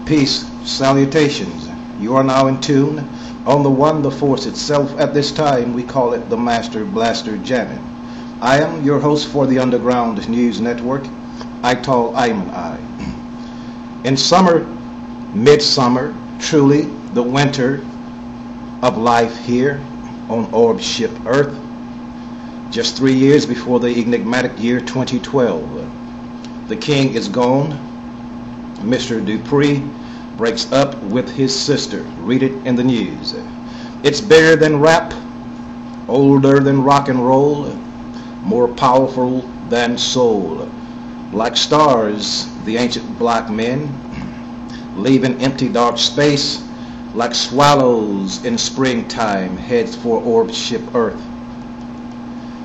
Peace, salutations. You are now in tune on the one, the force itself. At this time, we call it the Master Blaster Jamming. I am your host for the Underground News Network, Ital Ayman I. In summer, midsummer, truly the winter of life here on orb ship Earth, just 3 years before the enigmatic year 2012. The king is gone. Mr. Dupree breaks up with his sister. Read it in the news. It's bigger than rap, older than rock and roll, more powerful than soul. Like stars, the ancient black men leave an empty dark space, like swallows in springtime heads for orb ship Earth.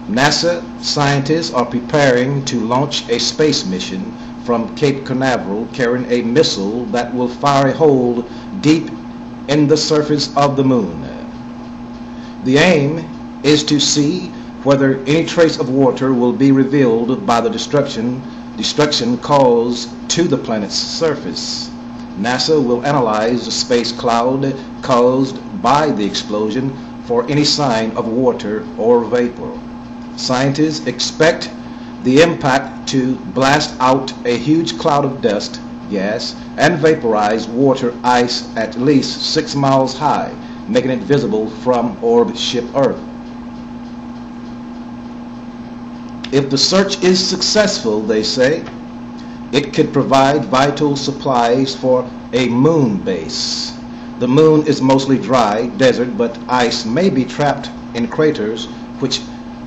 NASA scientists are preparing to launch a space mission from Cape Canaveral carrying a missile that will fire a hole deep in the surface of the moon. The aim is to see whether any trace of water will be revealed by the destruction caused to the planet's surface. NASA will analyze the space cloud caused by the explosion for any sign of water or vapor. Scientists expect the impact to blast out a huge cloud of dust, gas, and vaporized water ice at least 6 miles high, making it visible from orb ship Earth. If the search is successful, they say, it could provide vital supplies for a moon base. The moon is mostly dry desert, but ice may be trapped in craters which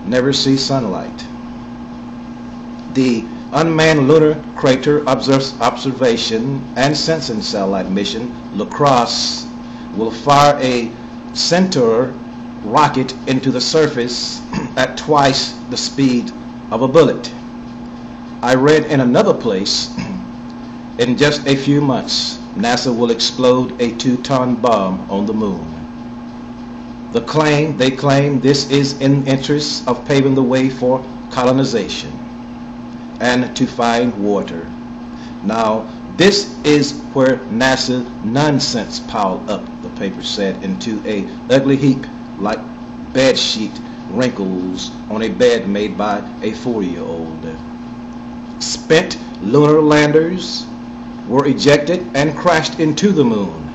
never see sunlight. The unmanned lunar crater observation and sensing satellite mission, Krossed, will fire a Centaur rocket into the surface at twice the speed of a bullet. I read in another place, in just a few months, NASA will explode a 2-ton bomb on the moon. They claim this is in interest of paving the way for colonization and to find water. Now, this is where NASA nonsense piled up, the paper said, into a ugly heap like bed sheet wrinkles on a bed made by a 4-year-old. Spent lunar landers were ejected and crashed into the moon.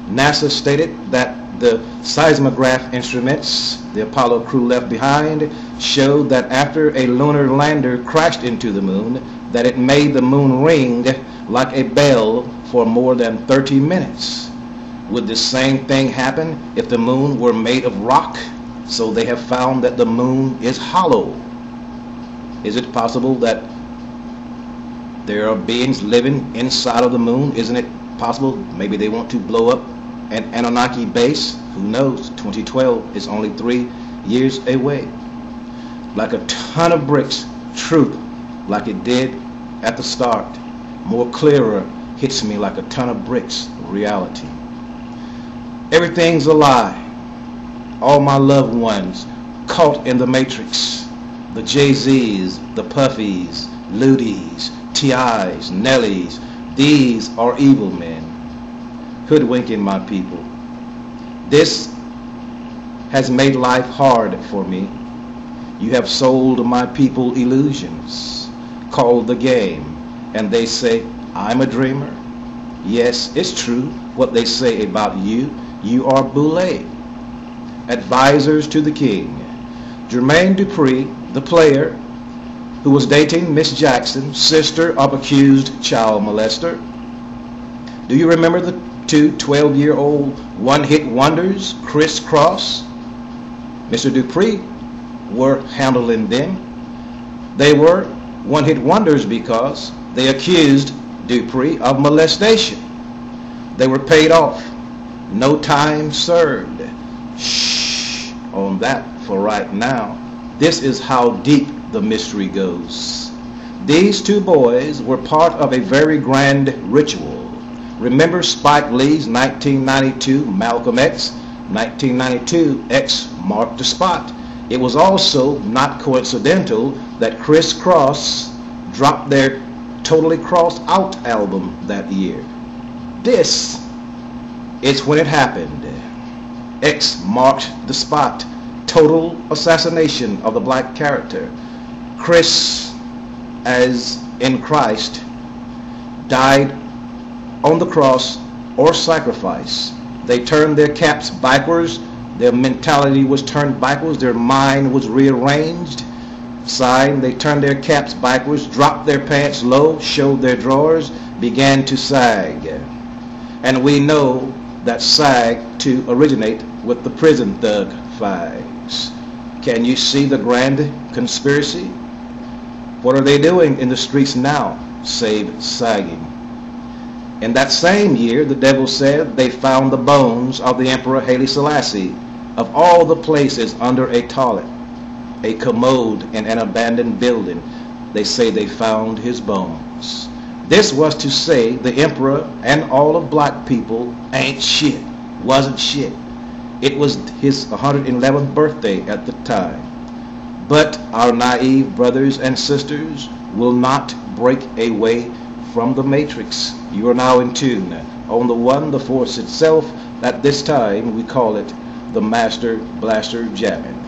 NASA stated that the seismograph instruments the Apollo crew left behind showed that after a lunar lander crashed into the moon, that it made the moon ring like a bell for more than 30 minutes. Would the same thing happen if the moon were made of rock? So they have found that the moon is hollow. Is it possible that there are beings living inside of the moon? Isn't it possible maybe they want to blow up an Anunnaki base? Who knows? 2012 is only 3 years away. Like a ton of bricks, truth, like it did at the start, more clearer, hits me like a ton of bricks, reality. Everything's a lie. All my loved ones caught in the matrix. The Jay-Z's, the Puffies, Ludies, T.I.'s, Nellies, these are evil men, hoodwinking my people. This has made life hard for me. You have sold my people illusions, called the game, and they say I'm a dreamer. Yes, it's true what they say about you. You are boule. Advisors to the king. Jermaine Dupree, the player who was dating Miss Jackson, sister of accused child molester. Do you remember the two 12-year-old one-hit wonders, Krossed? Mr. Dupree were handling them. They were one-hit wonders because they accused Dupree of molestation. They were paid off. No time served. Shh on that for right now. This is how deep the mystery goes. These two boys were part of a very grand ritual. Remember Spike Lee's 1992 Malcolm X? 1992 X marked the spot. It was also not coincidental that Krossed dropped their Totally Crossed Out album that year. This is when it happened. X marked the spot. Total assassination of the black character. Chris, as in Christ, died on the cross or sacrifice. They turned their caps backwards. Their mentality was turned backwards. Their mind was rearranged. Sign, they turned their caps backwards, dropped their pants low, showed their drawers, began to sag. And we know that sag to originate with the prison thug fags. Can you see the grand conspiracy? What are they doing in the streets now, save sagging? In that same year, the devil said they found the bones of the Emperor Haile Selassie, of all the places under a toilet, a commode in an abandoned building. They say they found his bones. This was to say the emperor and all of black people ain't shit, wasn't shit. It was his 111th birthday at the time. But our naive brothers and sisters will not break away from the matrix. You are now in tune on the one, the force itself. At this time we call it the Master Blaster Jamming.